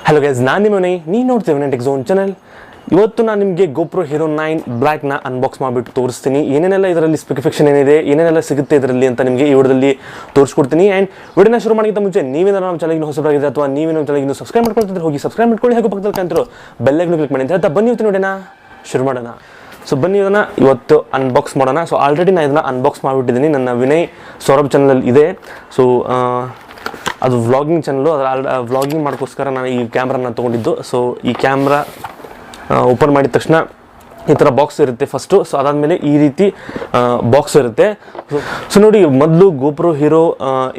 Hello guys, ನಾನು ನಿಮ್ಮ ವಿನಯ್, ನೀವು ನೋಡ್ತೀವಿ ವಿನಯ್ ಟೆಕ್ಝೋನ್ ಚಾನಲ್. ಇವತ್ತು ನಾನು ನಿಮಗೆ GoPro Hero 9 ಬ್ಲ್ಯಾಕ್ನ ಅನ್ಬಾಕ್ಸ್ ಮಾಡಿಬಿಟ್ಟು ತೋರಿಸ್ತೀನಿ. ಏನೇನೆಲ್ಲ ಇದರಲ್ಲಿ ಸ್ಪೆಸಿಫಿಕೇಶನ್ ಏನಿದೆ, ಏನೇನೆಲ್ಲ ಸಿಗುತ್ತೆ ಇದರಲ್ಲಿ ಅಂತ ನಿಮಗೆ ಈ ವಿಡಿಯೋದಲ್ಲಿ ತೋರಿಸ್ಕೊಡ್ತೀನಿ. ಆ್ಯಂಡ್ ವಿಡಿಯೋನ ಶುರು ಮಾಡೋಕ್ಕಿಂತ ಮುಂಚೆ ನೀವೇನಾದ್ರು ನಮ್ಮ ಚಾನಲ್ಗೆ ಹೊಸಬರಾಗಿದೆ ಅಥವಾ ನೀವೇ ನಮ್ಮ ಚಾನಲ್ಗೆ ಸಬ್ಸ್ಕ್ರೈಬ್ ಮಾಡ್ಕೊಳ್ತಿದ್ರೆ ಹೋಗಿ ಸಬ್ಸ್ಕ್ರೈಬ್ ಮಾಡ್ಕೊಳ್ಳಿ. ಹಾಗೂ ಪಕ್ಕದಲ್ಲಿ ಕಾಣ್ತಿರೋ ಬೆಲ್ ಐಕಾನ್ ಕ್ಲಿಕ್ ಮಾಡಿ ಅಂತ ಹೇಳ್ತಾ ಬನ್ನಿ ಇವತ್ತು ನೋಡೋಣ, ಶುರು ಮಾಡೋಣ. ಸೊ ಬನ್ನಿ ಇದನ್ನು ಇವತ್ತು ಅನ್ಬಾಕ್ಸ್ ಮಾಡೋಣ. ಸೊ ಆಲ್ರೆಡಿ ನಾನು ಇದನ್ನು ಅನ್ಬಾಕ್ಸ್ ಮಾಡಿಬಿಟ್ಟಿದ್ದೀನಿ, ನನ್ನ ವಿನಯ್ ಸೌರಭ್ ಚಾನಲಲ್ಲಿ ಇದೆ. ಸೊ ಅದು ವ್ಲಾಗಿಂಗ್ ಚಾನಲು, ಅದರ ವ್ಲಾಗಿಂಗ್ ಮಾಡೋಕ್ಕೋಸ್ಕರ ನಾನು ಈ ಕ್ಯಾಮ್ರಾನ ತೊಗೊಂಡಿದ್ದು. ಸೊ ಈ ಕ್ಯಾಮ್ರಾ ಓಪನ್ ಮಾಡಿದ ತಕ್ಷಣ ಈ ಥರ ಬಾಕ್ಸ್ ಇರುತ್ತೆ ಫಸ್ಟು. ಸೊ ಅದಾದಮೇಲೆ ಈ ರೀತಿ ಬಾಕ್ಸ್ ಇರುತ್ತೆ. ಸೊ ನೋಡಿ, ಮೊದಲು GoPro Hero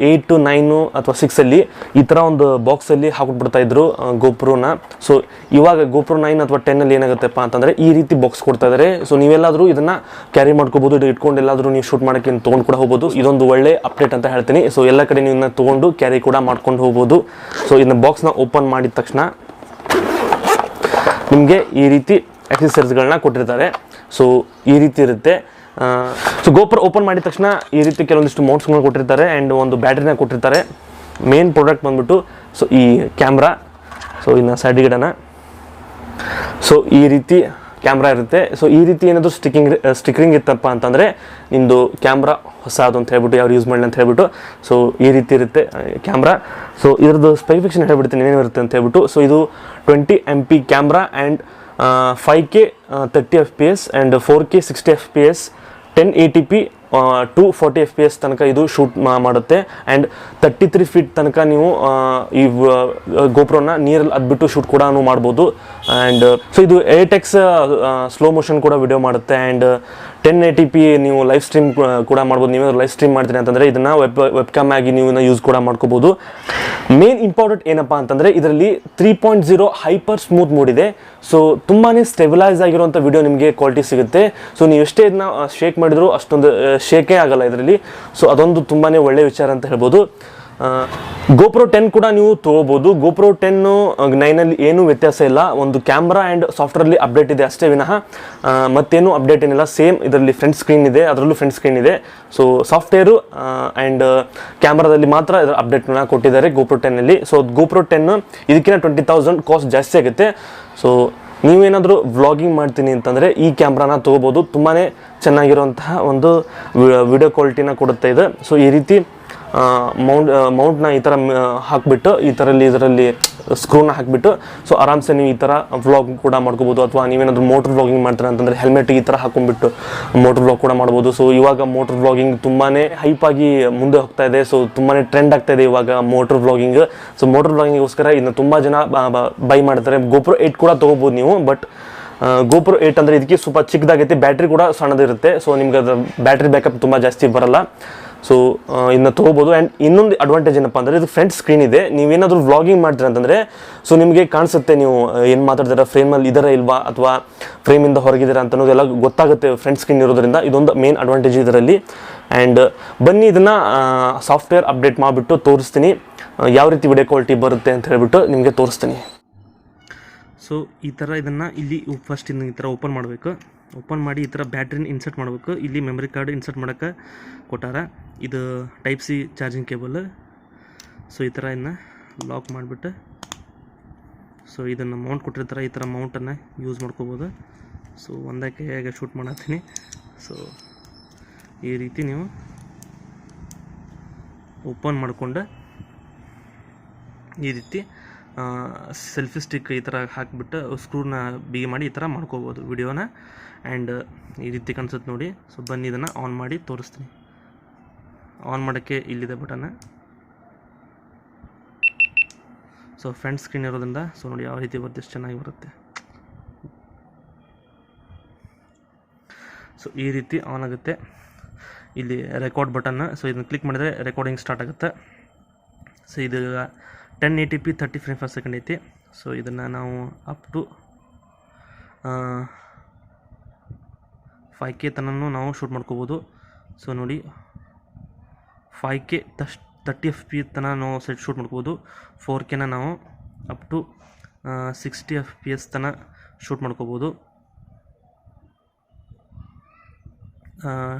8 to 9 ಅಥವಾ 6 ಈ ಥರ ಒಂದು ಬಾಕ್ಸಲ್ಲಿ ಹಾಕ್ಬಿಡ್ತಾ ಇದ್ರು GoProನ. ಸೊ ಇವಾಗ GoPro 9 ಅಥವಾ 10 ಏನಾಗುತ್ತೆಪ್ಪ ಅಂತಂದರೆ ಈ ರೀತಿ ಬಾಕ್ಸ್ ಕೊಡ್ತಾ ಇದ್ದಾರೆ. ಸೊ ನೀವೆಲ್ಲಾದರೂ ಇದನ್ನು ಕ್ಯಾರಿ ಮಾಡ್ಕೋಬೋದು, ಇದು ಇಟ್ಕೊಂಡು ಎಲ್ಲಾದರೂ ನೀವು ಶೂಟ್ ಮಾಡೋಕ್ಕೆ ತೊಗೊಂಡು ಕೂಡ ಹೋಗ್ಬೋದು. ಇದೊಂದು ಒಳ್ಳೆ ಅಪ್ಡೇಟ್ ಅಂತ ಹೇಳ್ತೀನಿ. ಸೊ ಎಲ್ಲ ಕಡೆ ನೀವು ಇದನ್ನ ತೊಗೊಂಡು ಕ್ಯಾರಿ ಕೂಡ ಮಾಡ್ಕೊಂಡು ಹೋಗ್ಬೋದು. ಸೊ ಇದನ್ನ ಬಾಕ್ಸ್ನ ಓಪನ್ ಮಾಡಿದ ತಕ್ಷಣ ನಿಮಗೆ ಈ ರೀತಿ ಆಕ್ಸೆಸರೀಸ್ಗಳನ್ನ ಕೊಟ್ಟಿರ್ತಾರೆ. ಸೊ ಈ ರೀತಿ ಇರುತ್ತೆ. ಸೊ GoPro ಓಪನ್ ಮಾಡಿದ ತಕ್ಷಣ ಈ ರೀತಿ ಕೆಲವೊಂದಿಷ್ಟು ಮೌಂಟ್ಸ್ಗಳನ್ನ ಕೊಟ್ಟಿರ್ತಾರೆ ಆ್ಯಂಡ್ ಒಂದು ಬ್ಯಾಟ್ರಿನ ಕೊಟ್ಟಿರ್ತಾರೆ. ಮೇನ್ ಪ್ರಾಡಕ್ಟ್ ಬಂದ್ಬಿಟ್ಟು ಸೊ ಈ ಕ್ಯಾಮ್ರಾ. ಸೊ ಇನ್ನು ಸೈಡ್ಗಿಡನ ಸೊ ಈ ರೀತಿ ಕ್ಯಾಮ್ರಾ ಇರುತ್ತೆ. ಸೊ ಈ ರೀತಿ ಏನಾದರೂ ಸ್ಟಿಕರಿಂಗ್ ಇತ್ತಪ್ಪ ಅಂತಂದರೆ ನಿಮ್ಮದು ಕ್ಯಾಮ್ರಾ ಹೊಸದು ಅಂತ ಹೇಳ್ಬಿಟ್ಟು ಯಾರು ಯೂಸ್ ಮಾಡಲಿ ಅಂತ ಹೇಳ್ಬಿಟ್ಟು. ಸೊ ಈ ರೀತಿ ಇರುತ್ತೆ ಕ್ಯಾಮ್ರಾ. ಸೊ ಇದ್ರದ್ದು ಸ್ಪೆಸಿಫಿಕೇಶನ್ ಹೇಳ್ಬಿಡ್ತೀನಿ ಏನೇನಿರುತ್ತೆ ಅಂತ ಹೇಳ್ಬಿಟ್ಟು. ಸೊ ಇದು 20 MP camera and 5K 30 FPS and 4K 60 FPS 1080p 240 FPS ತನಕ ಇದು ಶೂಟ್ ಮಾಡುತ್ತೆ. ಆ್ಯಂಡ್ 33 ಫೀಟ್ ತನಕ ನೀವು ಈ GoProನ ನೀರಲ್ಲಿ ಅದ್ಬಿಟ್ಟು ಶೂಟ್ ಕೂಡ ಮಾಡ್ಬೋದು. ಆ್ಯಂಡ್ ಸೊ ಇದು 8x ಸ್ಲೋ ಮೋಷನ್ ಕೂಡ ವಿಡಿಯೋ ಮಾಡುತ್ತೆ. ಆ್ಯಂಡ್ 1080p ನೀವು ಲೈವ್ ಸ್ಟ್ರೀಮ್ ಕೂಡ ಮಾಡ್ಬೋದು. ನೀವೇನಾದ್ರು ಲೈವ್ ಸ್ಟ್ರೀಮ್ ಮಾಡ್ತೀನಿ ಅಂತಂದರೆ ಇದನ್ನು ವೆಬ್ ಕ್ಯಾಮ್ ಆಗಿ ನೀವು ಯೂಸ್ ಕೂಡ ಮಾಡ್ಕೋಬೋದು. ಮೇನ್ ಇಂಪಾರ್ಟೆಂಟ್ ಏನಪ್ಪ ಅಂತಂದರೆ ಇದರಲ್ಲಿ 3.0 ಹೈಪರ್ ಸ್ಮೂತ್ ಮೋಡ್ ಇದೆ. ಸೊ ತುಂಬಾ ಸ್ಟೆಬಿಲೈಸ್ ಆಗಿರುವಂಥ ವಿಡಿಯೋ ನಿಮಗೆ ಕ್ವಾಲಿಟಿ ಸಿಗುತ್ತೆ. ಸೊ ನೀವು ಎಷ್ಟೇ ಇದನ್ನ ಶೇಕ್ ಮಾಡಿದ್ರು ಅಷ್ಟೊಂದು ಶೇಕೇ ಆಗಲ್ಲ ಇದರಲ್ಲಿ. ಸೊ ಅದೊಂದು ತುಂಬಾ ಒಳ್ಳೆಯ ವಿಚಾರ ಅಂತ ಹೇಳ್ಬೋದು. GoPro 10 ಕೂಡ ನೀವು ತೊಗೋಬೋದು. GoPro 10 9 ಏನೂ ವ್ಯತ್ಯಾಸ ಇಲ್ಲ. ಒಂದು ಕ್ಯಾಮ್ರಾ ಆ್ಯಂಡ್ ಸಾಫ್ಟ್ವೇರಲ್ಲಿ ಅಪ್ಡೇಟ್ ಇದೆ ಅಷ್ಟೇ ವಿನಃ ಮತ್ತೇನು ಅಪ್ಡೇಟ್ ಏನಿಲ್ಲ. ಸೇಮ್ ಇದರಲ್ಲಿ ಫ್ರಂಟ್ ಸ್ಕ್ರೀನ್ ಇದೆ, ಅದರಲ್ಲೂ ಫ್ರಂಟ್ ಸ್ಕ್ರೀನ್ ಇದೆ. ಸೊ ಸಾಫ್ಟ್ವೇರು ಆ್ಯಂಡ್ ಕ್ಯಾಮ್ರಾದಲ್ಲಿ ಮಾತ್ರ ಇದರ ಅಪ್ಡೇಟ್ನ ಕೊಟ್ಟಿದ್ದಾರೆ GoPro 10. ಸೊ GoPro 10 ಇದಕ್ಕಿಂತ 20,000 ಕಾಸ್ಟ್ ಜಾಸ್ತಿ ಆಗುತ್ತೆ. ಸೊ ನೀವೇನಾದರೂ ವ್ಲಾಗಿಂಗ್ ಮಾಡ್ತೀನಿ ಅಂತಂದರೆ ಈ ಕ್ಯಾಮ್ರಾನ ತೊಗೋಬೋದು. ತುಂಬಾ ಚೆನ್ನಾಗಿರುವಂತಹ ಒಂದು ವಿಡಿಯೋ ಕ್ವಾಲಿಟಿನ ಕೊಡುತ್ತೆ ಇದು. ಸೊ ಈ ರೀತಿ ಮೌಂಟ್ನ ಈ ಥರ ಹಾಕಿಬಿಟ್ಟು ಇದರಲ್ಲಿ ಸ್ಕ್ರೂನ ಹಾಕಿಬಿಟ್ಟು ಸೊ ಆರಾಮ್ಸೆ ನೀವು ಈ ಥರ ವ್ಲಾಗ್ ಕೂಡ ಮಾಡ್ಕೋಬೋದು. ಅಥವಾ ನೀವೇನಾದರೂ ಮೋಟ್ರ್ ವ್ಲಾಗಿಂಗ್ ಮಾಡ್ತಾರೆ ಅಂತಂದರೆ ಹೆಲ್ಮೆಟ್ ಈ ಥರ ಹಾಕೊಂಡ್ಬಿಟ್ಟು ಮೋಟ್ರ್ ವ್ಲಾಗ್ ಕೂಡ ಮಾಡ್ಬೋದು. ಸೊ ಇವಾಗ ಮೋಟ್ರ್ ವ್ಲಾಗಿಂಗ್ ತುಂಬಾ ಹೈಪಾಗಿ ಮುಂದೆ ಹೋಗ್ತಾ ಇದೆ. ಸೊ ತುಂಬಾ ಟ್ರೆಂಡ್ ಆಗ್ತಾ ಇದೆ ಇವಾಗ ಮೋಟ್ರ್ ವ್ಲಾಗಿಂಗ್. ಸೊ ಮೋಟ್ರ್ ವ್ಲಾಗಿಂಗ್ಗೋಸ್ಕರ ಇದನ್ನ ತುಂಬ ಜನ ಬೈ ಮಾಡ್ತಾರೆ. GoPro 8 ಕೂಡ ತೊಗೋಬೋದು ನೀವು. ಬಟ್ GoPro 8 ಅಂದರೆ ಇದಕ್ಕೆ ಸ್ವಲ್ಪ ಚಿಕ್ಕದಾಗೈತೆ, ಬ್ಯಾಟ್ರಿ ಕೂಡ ಸಣ್ಣದಿರುತ್ತೆ. ಸೊ ನಿಮ್ಗೆ ಅದು ಬ್ಯಾಟ್ರಿ ಬ್ಯಾಕಪ್ ತುಂಬ ಜಾಸ್ತಿ ಬರಲ್ಲ. ಸೊ ಇದನ್ನ ತೊಗೋಬೋದು. ಆ್ಯಂಡ್ ಇನ್ನೊಂದು ಅಡ್ವಾಂಟೇಜ್ ಏನಪ್ಪ ಅಂದರೆ ಇದು ಫ್ರಂಟ್ ಸ್ಕ್ರೀನ್ ಇದೆ. ನೀವೇನಾದರೂ ವ್ಲಾಗಿಂಗ್ ಮಾಡ್ತೀರ ಅಂತಂದರೆ ಸೊ ನಿಮಗೆ ಕಾಣಿಸುತ್ತೆ ನೀವು ಏನು ಮಾತಾಡ್ತೀರ, ಫ್ರೇಮಲ್ಲಿ ಇದರ ಇಲ್ವಾ ಅಥವಾ ಫ್ರೇಮಿಂದ ಹೊರಗಿದ್ದೀರಾ ಅಂತ ಅನ್ನೋದೆಲ್ಲ ಗೊತ್ತಾಗುತ್ತೆ ಫ್ರಂಟ್ ಸ್ಕ್ರೀನ್ ಇರೋದ್ರಿಂದ. ಇದೊಂದು ಮೇನ್ ಅಡ್ವಾಂಟೇಜ್ ಇದರಲ್ಲಿ. ಆ್ಯಂಡ್ ಬನ್ನಿ ಇದನ್ನು ಸಾಫ್ಟ್ವೇರ್ ಅಪ್ಡೇಟ್ ಮಾಡಿಬಿಟ್ಟು ತೋರಿಸ್ತೀನಿ ಯಾವ ರೀತಿ ವಿಡಿಯೋ ಕ್ವಾಲಿಟಿ ಬರುತ್ತೆ ಅಂತ ಹೇಳ್ಬಿಟ್ಟು ನಿಮಗೆ ತೋರಿಸ್ತೀನಿ. ಸೊ ಈ ಥರ ಇದನ್ನು ಇಲ್ಲಿ ಫಸ್ಟ್ ಈ ಥರ ಓಪನ್ ಮಾಡಬೇಕು. ಓಪನ್ ಮಾಡಿ ಈ ಥರ ಬ್ಯಾಟ್ರಿನ ಇನ್ಸರ್ಟ್ ಮಾಡಬೇಕು. ಇಲ್ಲಿ ಮೆಮರಿ ಕಾರ್ಡ್ ಇನ್ಸರ್ಟ್ ಮಾಡೋಕ್ಕೆ ಕೊಟ್ಟಾರ. ಇದು type C charging cable. So ಈ ಥರ ಇದನ್ನ ಲಾಕ್ ಮಾಡಿಬಿಟ್ಟು ಸೊ ಇದನ್ನು ಮೌಂಟ್ ಕೊಟ್ಟಿರ್ತಾರೆ. ಈ ಥರ ಮೌಂಟನ್ನು ಯೂಸ್ ಮಾಡ್ಕೋಬೋದು. ಸೊ ಒಂದಕ್ಕೆ ಹೇಗೆ ಶೂಟ್ ಮಾಡತ್ತೀನಿ. ಸೊ ಈ ರೀತಿ ನೀವು ಓಪನ್ ಮಾಡಿಕೊಂಡು ಈ ರೀತಿ ಸೆಲ್ಫಿ ಸ್ಟಿಕ್ ಈ ಥರ ಹಾಕಿಬಿಟ್ಟು ಸ್ಕ್ರೂನ ಬಿಗಿ ಮಾಡಿ ಈ ಥರ ಮಾಡ್ಕೋಬೋದು ವಿಡಿಯೋನ. ಆ್ಯಂಡ್ ಈ ರೀತಿ ಕಾಣಿಸುತ್ತೆ ನೋಡಿ. ಸೊ ಬನ್ನಿ ಇದನ್ನು ಆನ್ ಮಾಡಿ ತೋರಿಸ್ತೀನಿ. ಆನ್ ಮಾಡೋಕ್ಕೆ ಇಲ್ಲಿದೆ ಬಟನ್. ಸೊ ಫ್ರಂಟ್ ಸ್ಕ್ರೀನ್ ಇರೋದ್ರಿಂದ ಸೊ ನೋಡಿ ಯಾವ ರೀತಿ ಬರುತ್ತೆ, ಎಷ್ಟು ಚೆನ್ನಾಗಿ ಬರುತ್ತೆ. ಸೊ ಈ ರೀತಿ ಆನ್ ಆಗುತ್ತೆ. ಇಲ್ಲಿ ರೆಕಾರ್ಡ್ ಬಟನ್ನ. ಸೊ ಇದನ್ನು ಕ್ಲಿಕ್ ಮಾಡಿದರೆ ರೆಕಾರ್ಡಿಂಗ್ ಸ್ಟಾರ್ಟ್ ಆಗುತ್ತೆ. ಸೊ ಇದು 1080p 30 ಫ್ರೇಮ್ ಪರ್ ಸೆಕೆಂಡ್ ಐತಿ. ಸೊ ಇದನ್ನು ನಾವು ಅಪ್ ಟು 5K ತನೂ ನಾವು ಶೂಟ್ ಮಾಡ್ಕೋಬೋದು. ಸೊ ನೋಡಿ 5K 30 FPS ತನಕ ನಾವು ಶೂಟ್ ಮಾಡ್ಕೋಬೋದು. 4Kನ ನಾವು ಅಪ್ ಟು 60 FPS ತನಕ ಶೂಟ್ ಮಾಡ್ಕೋಬೋದು.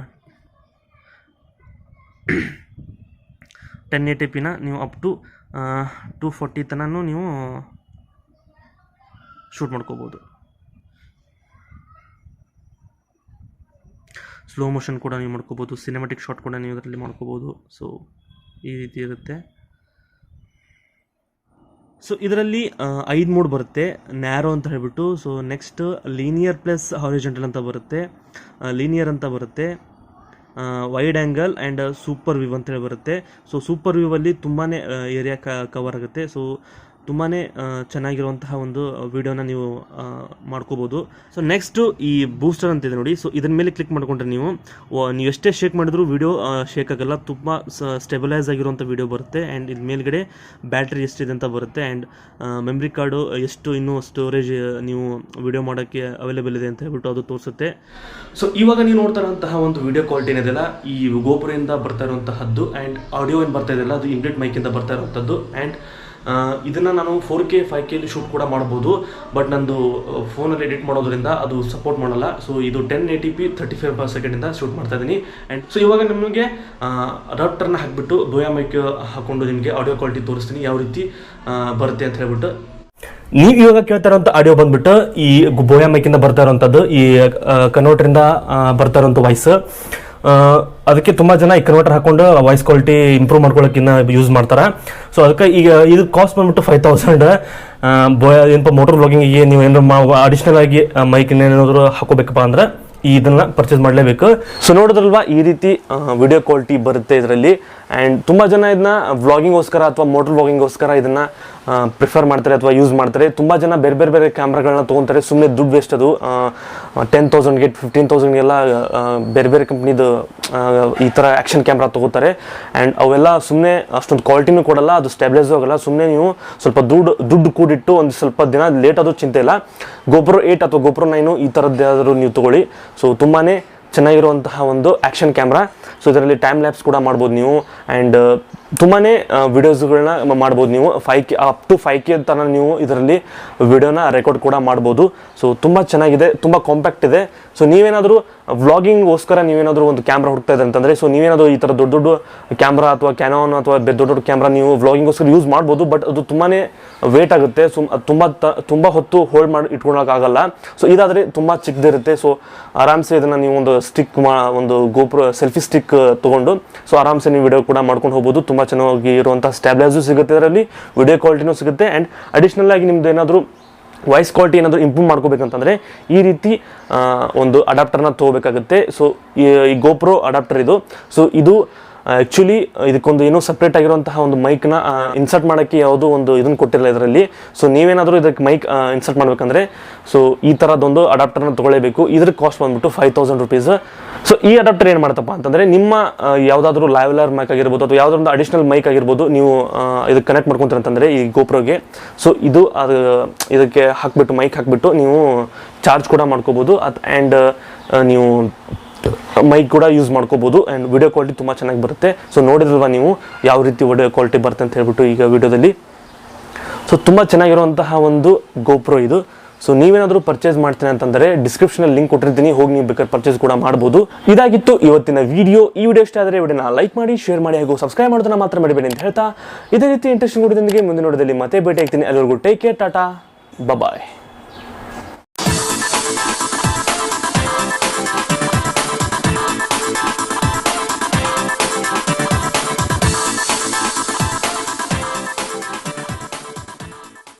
1080p ನೀವು ಅಪ್ ಟು 240 ತನೂ ನೀವು ಶೂಟ್ ಮಾಡ್ಕೋಬೋದು. ಸ್ಲೋ ಮೋಷನ್ ಕೂಡ ನೀವು ಮಾಡ್ಕೋಬೋದು, ಸಿನಿಮ್ಯಾಟಿಕ್ ಶಾಟ್ ಕೂಡ ನೀವು ಇದರಲ್ಲಿ ಮಾಡ್ಕೋಬೋದು. ಸೊ ಈ ರೀತಿ ಇರುತ್ತೆ. ಸೊ ಇದರಲ್ಲಿ 5 ಮೋಡ್ ಬರುತ್ತೆ. ನ್ಯಾರೋ ಅಂತ ಹೇಳ್ಬಿಟ್ಟು, so next linear plus horizontal ಅಂತ ಬರುತ್ತೆ, ಲೀನಿಯರ್ ಅಂತ ಬರುತ್ತೆ, wide angle and super view ಅಂತೇಳಿ ಬರುತ್ತೆ. ಸೊ ಸೂಪರ್ ವ್ಯೂವಲ್ಲಿ ತುಂಬಾ ಏರಿಯಾ ಕವರ್ ಆಗುತ್ತೆ. ಸೊ ತುಂಬಾ ಚೆನ್ನಾಗಿರುವಂತಹ ಒಂದು ವಿಡಿಯೋನ ನೀವು ಮಾಡ್ಕೋಬೋದು. ಸೊ ನೆಕ್ಸ್ಟು ಈ ಬೂಸ್ಟರ್ ಅಂತಿದೆ ನೋಡಿ. ಸೊ ಇದರ ಮೇಲೆ ಕ್ಲಿಕ್ ಮಾಡಿಕೊಂಡ್ರೆ ನೀವು ಎಷ್ಟೇ ಶೇಕ್ ಮಾಡಿದ್ರೂ ವಿಡಿಯೋ ಶೇಕ್ ಆಗಲ್ಲ, ತುಂಬ ಸ್ಟೆಬಿಲೈಸ್ ಆಗಿರುವಂಥ ವಿಡಿಯೋ ಬರುತ್ತೆ. ಆ್ಯಂಡ್ ಇದು ಮೇಲ್ಗಡೆ ಬ್ಯಾಟ್ರಿ ಎಷ್ಟಿದೆ ಅಂತ ಬರುತ್ತೆ, ಆ್ಯಂಡ್ ಮೆಮ್ರಿ ಕಾರ್ಡು ಎಷ್ಟು ಇನ್ನೂ ಸ್ಟೋರೇಜ್ ನೀವು ವಿಡಿಯೋ ಮಾಡೋಕ್ಕೆ ಅವೈಲೇಬಲ್ ಇದೆ ಅಂತ ಹೇಳ್ಬಿಟ್ಟು ಅದು ತೋರಿಸುತ್ತೆ. ಸೊ ಇವಾಗ ನೀವು ನೋಡ್ತಾ ಇರುವಂತಹ ಒಂದು ವಿಡಿಯೋ ಕ್ವಾಲಿಟಿ ಏನಿದೆಯಲ್ಲ, ಈ GoPro ಇಂದ ಬರ್ತಾ ಇರುವಂತಹದ್ದು, ಆ್ಯಂಡ್ ಆಡಿಯೋ ಏನು ಬರ್ತಾ ಇದೆಯಲ್ಲ ಅದು ಇನ್ಬಿಲ್ಟ್ ಮೈಕಿಂದ ಬರ್ತಾ ಇರುವಂಥದ್ದು. ಆ್ಯಂಡ್ ಇದನ್ನು ನಾನು 4K 5K ಶೂಟ್ ಕೂಡ ಮಾಡ್ಬೋದು, ಬಟ್ ನಂದು ಫೋನಲ್ಲಿ ಎಡಿಟ್ ಮಾಡೋದ್ರಿಂದ ಅದು ಸಪೋರ್ಟ್ ಮಾಡಲ್ಲ. ಸೊ ಇದು 1080p 35/s ಶೂಟ್ ಮಾಡ್ತಾ ಇದ್ದೀನಿ. ಆ್ಯಂಡ್ ಸೊ ಇವಾಗ ನಿಮಗೆ ಅಡಾಪ್ಟರ್ನ ಹಾಕಿಬಿಟ್ಟು ಬೋಯಾ ಮೈಕ್ ಹಾಕೊಂಡು ನಿಮಗೆ ಆಡಿಯೋ ಕ್ವಾಲಿಟಿ ತೋರಿಸ್ತೀನಿ ಯಾವ ರೀತಿ ಬರುತ್ತೆ ಅಂತ ಹೇಳ್ಬಿಟ್ಟು. ನೀವು ಇವಾಗ ಕೇಳ್ತಾ ಇರೋಂಥ ಆಡಿಯೋ ಬಂದ್ಬಿಟ್ಟು ಈ ಬೋಯಾ ಮೈಕಿಂದ ಬರ್ತಾ ಇರೋಂಥದ್ದು, ಈ ಕನ್ವರ್ಟರಿಂದ ಬರ್ತಾ ಇರೋಂಥ ವಾಯ್ಸ್. ಅದಕ್ಕೆ ತುಂಬ ಜನ ಈ ಕನ್ವರ್ಟರ್ ಹಾಕೊಂಡು ವಾಯ್ಸ್ ಕ್ವಾಲಿಟಿ ಇಂಪ್ರೂವ್ ಮಾಡ್ಕೊಳ್ಳೋಕ್ಕಿನ್ನ ಯೂಸ್ ಮಾಡ್ತಾರೆ. ಸೊ ಅದಕ್ಕೆ ಈಗ ಇದು ಕಾಸ್ಟ್ ಬಂದ್ಬಿಟ್ಟು 5000. ಏನಪ್ಪ ಮೋಟರ್ ವ್ಲಾಗಿಂಗಿಗೆ ನೀವು ಏನಾದ್ರು ಅಡಿಷ್ನಲ್ ಆಗಿ ಮೈಕ್ ಏನಾದರೂ ಹಾಕೋಬೇಕಪ್ಪ ಅಂದ್ರೆ ಇದನ್ನು ಪರ್ಚೇಸ್ ಮಾಡಲೇಬೇಕು. ಸೊ ನೋಡಿದ್ರಲ್ವಾ ಈ ರೀತಿ ವಿಡಿಯೋ ಕ್ವಾಲಿಟಿ ಬರುತ್ತೆ ಇದರಲ್ಲಿ. ಆ್ಯಂಡ್ ತುಂಬ ಜನ ಇದನ್ನ ವ್ಲಾಗಿಂಗೋಸ್ಕರ ಅಥವಾ ಮೋಟರ್ ವ್ಲಾಗಿಂಗೋಸ್ಕರ ಇದನ್ನು ಪ್ರಿಫರ್ ಮಾಡ್ತಾರೆ ಅಥವಾ ಯೂಸ್ ಮಾಡ್ತಾರೆ. ತುಂಬ ಜನ ಬೇರೆ ಬೇರೆ ಬೇರೆ ಕ್ಯಾಮ್ರಾಗಳನ್ನ ತೊಗೊತಾರೆ, ಸುಮ್ಮನೆ ದುಡ್ಡು ವೇಸ್ಟ್. ಅದು 10,000ಗೆ 15,000ಗೆಲ್ಲ ಬೇರೆ ಬೇರೆ ಕಂಪ್ನಿದು ಈ ಥರ ಆ್ಯಕ್ಷನ್ ಕ್ಯಾಮ್ರಾ ತೊಗೋತಾರೆ. ಆ್ಯಂಡ್ ಅವೆಲ್ಲ ಸುಮ್ಮನೆ ಅಷ್ಟೊಂದು ಕ್ವಾಲಿಟಿನೂ ಕೊಡಲ್ಲ, ಅದು ಸ್ಟೆಬಿಲೈಸು ಆಗಲ್ಲ. ಸುಮ್ಮನೆ ನೀವು ಸ್ವಲ್ಪ ದುಡ್ಡು ಕೂಡಿಟ್ಟು ಒಂದು ಸ್ವಲ್ಪ ದಿನ ಲೇಟ್ ಆದರೂ ಚಿಂತೆ ಇಲ್ಲ. GoPro 8 ಅಥವಾ GoPro 9 ಈ ಥರದ್ದು ಯಾವ್ದಾದ್ರು ನೀವು ತೊಗೊಳ್ಳಿ. ಸೊ ತುಂಬಾ ಚೆನ್ನಾಗಿರುವಂತಹ ಒಂದು ಆ್ಯಕ್ಷನ್ ಕ್ಯಾಮ್ರಾ. ಸೊ ಇದರಲ್ಲಿ ಟೈಮ್ ಲ್ಯಾಪ್ಸ್ ಕೂಡ ಮಾಡ್ಬೋದು ನೀವು, ಆ್ಯಂಡ್ ತುಂಬಾ ವಿಡಿಯೋಸ್ಗಳನ್ನ ಮಾಡ್ಬೋದು ನೀವು. 5K ಅಪ್ ಟು 5K ತನಕ ನೀವು ಇದರಲ್ಲಿ ವಿಡಿಯೋನ ರೆಕಾರ್ಡ್ ಕೂಡ ಮಾಡ್ಬೋದು. ಸೊ ತುಂಬ ಚೆನ್ನಾಗಿದೆ, ತುಂಬ ಕಾಂಪ್ಯಾಕ್ಟ್ ಇದೆ. ಸೊ ನೀವೇನಾದರೂ ವ್ಲಾಗಿಂಗ್ಗೋಸ್ಕರ ನೀವೇನಾದರೂ ಒಂದು ಕ್ಯಾಮ್ರಾ ಹುಡುಕ್ತಾ ಇದೆ ಅಂತಂದರೆ, ಸೊ ನೀವೇನಾದರೂ ಈ ಥರ ದೊಡ್ಡ ದೊಡ್ಡ ಕ್ಯಾಮ್ರಾ ಅಥವಾ ಕ್ಯಾನಾನ್ ಅಥವಾ ದೊಡ್ಡ ದೊಡ್ಡ ಕ್ಯಾಮ್ರಾ ನೀವು ವ್ಲಾಗಿಂಗ್ಗೋಸ್ಕರ ಯೂಸ್ ಮಾಡ್ಬೋದು, ಬಟ್ ಅದು ತುಂಬಾ ವೇಟ್ ಆಗುತ್ತೆ. ತುಂಬ ಹೊತ್ತು ಹೋಲ್ಡ್ ಮಾಡಿ ಇಟ್ಕೊಳಕ್ಕಾಗಲ್ಲ. ಸೊ ಇದಾದರೆ ತುಂಬ ಚಿಕ್ಕದಿರುತ್ತೆ. ಸೊ ಆರಾಮ್ಸೆ ಇದನ್ನು ನೀವು ಒಂದು ಒಂದು GoPro ಸೆಲ್ಫಿ ಸ್ಟಿಕ್ ತೊಗೊಂಡು ಸೊ ಆರಾಮ್ಸೆ ನೀವು ವಿಡಿಯೋ ಕೂಡ ಮಾಡ್ಕೊಂಡು ಹೋಗ್ಬೋದು. ತುಂಬ ಚೆನ್ನಾಗಿ ಇರುವಂಥ ಸ್ಟ್ಯಾಬ್ಲೈಸು ಸಿಗುತ್ತೆ ಇದರಲ್ಲಿ, ವಿಡಿಯೋ ಕ್ವಾಲಿಟಿನೂ ಸಿಗುತ್ತೆ. ಆ್ಯಂಡ್ ಅಡಿಷ್ನಲ್ ಆಗಿ ನಿಮ್ದು ಏನಾದರೂ ವಾಯ್ಸ್ ಕ್ವಾಲಿಟಿ ಏನಾದರೂ ಇಂಪ್ರೂವ್ ಮಾಡ್ಕೋಬೇಕಂತಂದರೆ ಈ ರೀತಿ ಒಂದು ಅಡಾಪ್ಟರ್ನ ತೊಗೋಬೇಕಾಗುತ್ತೆ. ಸೊ ಈ GoPro ಅಡಾಪ್ಟರ್ ಇದು. ಸೊ ಇದು ಆ್ಯಕ್ಚುಲಿ ಇದಕ್ಕೊಂದು ಏನೋ ಸಪ್ರೇಟ್ ಆಗಿರುವಂತಹ ಒಂದು ಮೈಕ್ನ ಇನ್ಸರ್ಟ್ ಮಾಡೋಕ್ಕೆ ಯಾವುದೋ ಒಂದು ಇದನ್ನು ಕೊಟ್ಟಿರಲ್ಲ ಇದರಲ್ಲಿ. ಸೊ ನೀವೇನಾದರೂ ಇದಕ್ಕೆ ಮೈಕ್ ಇನ್ಸರ್ಟ್ ಮಾಡಬೇಕಂದ್ರೆ ಸೊ ಈ ಥರದೊಂದು ಅಡಾಪ್ಟರ್ನ ತೊಗೊಳ್ಳೇಬೇಕು. ಇದ್ರ ಕಾಸ್ಟ್ ಬಂದ್ಬಿಟ್ಟು 5,000 rupees. ಸೊ ಈ ಅಡಾಪ್ಟರ್ ಏನು ಮಾಡ್ತಪ್ಪ ಅಂತಂದರೆ ನಿಮ್ಮ ಯಾವುದಾದ್ರೂ ಲ್ಯಾವೆಲರ್ ಮೈಕ್ ಆಗಿರ್ಬೋದು ಅಥವಾ ಯಾವುದೊಂದು ಅಡಿಷ್ನಲ್ ಮೈಕ್ ಆಗಿರ್ಬೋದು, ನೀವು ಇದಕ್ಕೆ ಕನೆಕ್ಟ್ ಮಾಡ್ಕೊತೀರ ಅಂತಂದರೆ ಈ GoProಗೆ. ಸೊ ಇದಕ್ಕೆ ಹಾಕ್ಬಿಟ್ಟು ಮೈಕ್ ಹಾಕ್ಬಿಟ್ಟು ನೀವು ಚಾರ್ಜ್ ಕೂಡ ಮಾಡ್ಕೋಬೋದು. ಆ್ಯಂಡ್ ನೀವು ಮೈಕ್ ಕೂಡ ಯೂಸ್ ಮಾಡ್ಕೋಬೋದು. ಆ್ಯಂಡ್ ವಿಡಿಯೋ ಕ್ವಾಲಿಟಿ ತುಂಬ ಚೆನ್ನಾಗಿ ಬರುತ್ತೆ. ಸೊ ನೋಡಿದ್ರಲ್ವ ನೀವು ಯಾವ ರೀತಿ ವಿಡಿಯೋ ಕ್ವಾಲಿಟಿ ಬರುತ್ತೆ ಅಂತ ಹೇಳ್ಬಿಟ್ಟು ಈಗ ವಿಡಿಯೋದಲ್ಲಿ. ಸೊ ತುಂಬ ಚೆನ್ನಾಗಿರುವಂತಹ ಒಂದು GoPro ಇದು. ಸೊ ನೀವೇನಾದರೂ ಪರ್ಚೇಸ್ ಮಾಡ್ತೀನಿ ಅಂತಂದರೆ ಡಿಸ್ಕ್ರಿಪ್ಷನಲ್ಲಿ ಲಿಂಕ್ ಕೊಟ್ಟಿರ್ತೀನಿ, ಹೋಗಿ ನೀವು ಬೇಕಾದ್ರೆ ಪರ್ಚೇಸ್ ಕೂಡ ಮಾಡ್ಬೋದು. ಇದಾಗಿತ್ತು ಇವತ್ತಿನ ವಿಡಿಯೋ. ಈ ವಿಡಿಯೋ ಇಷ್ಟ ಆದರೆ ವಿಡಿಯೋನ ಲೈಕ್ ಮಾಡಿ, ಶೇರ್ ಮಾಡಿ, ಹಾಗೂ ಸಬ್ಸ್ಕ್ರೈಬ್ ಮಾಡೋದನ್ನ ಮಾತ್ರ ಮಾಡಬೇಡಿ ಅಂತ ಹೇಳ್ತಾ ಇದೇ ರೀತಿ ಇಂಟ್ರೆಸ್ಟಿಂಗ್ ವಿಡಿಯೋದೊಂದಿಗೆ ಮುಂದಿನ ವಿಡಿಯೋದಲ್ಲಿ ಮತ್ತೆ ಭೇಟಿ ಆಗ್ತೀನಿ. ಅಲ್ಲಿವರೆಗೂ ಟೇಕ್ ಕೇರ್, ಟಾಟಾ, ಬಾಯ್.